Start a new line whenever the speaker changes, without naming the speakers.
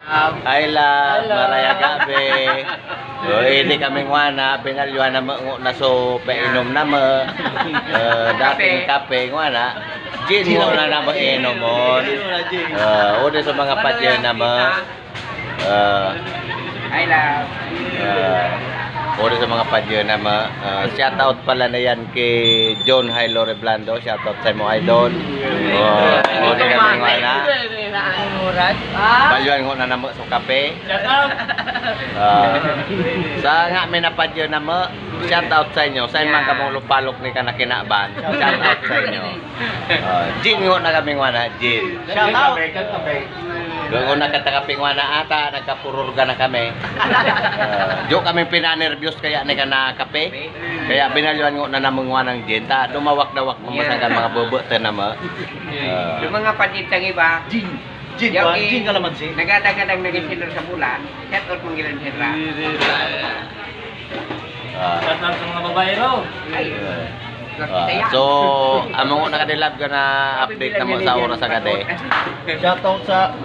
I love Maraya Gabi. So, hindi kami ngwana, pinalyuan na na so painom na mo. Dating kape ngwana. Gin mo na na mag-inom mo. Una sa mga patyo na mo.
I love.
Una sa mga padyo na shout out pala na yan kay John Hilo Reblando. Shout out sa mo idol. Una kami ngwana. Balyuan ko na namo sa kape. Sa nga may napadyo na mo, shout out sa inyo. Sa mga kamong lupalok ni kanakinaban. Shout out sa inyo. Jin ko na kami ngwana, Jin. Shout out. Kung nakatakaping ngwana ata, nagkapururga na kami. Jo kami pinanervyos kaya na kape. Kaya binalyuan ko na namang ngwanang Jin. Ta dumawak-dawak mamasangkan mga bubutan na mo.
Yung mga panitang iba, Jin kalamansi. Nagadagadang nag-isilor sa bulan, shout out mong ilan sila.
Shout out sa mga babae raw.
So, among nakadilab ka na update na mo sa oras sa gade.
Shout out sa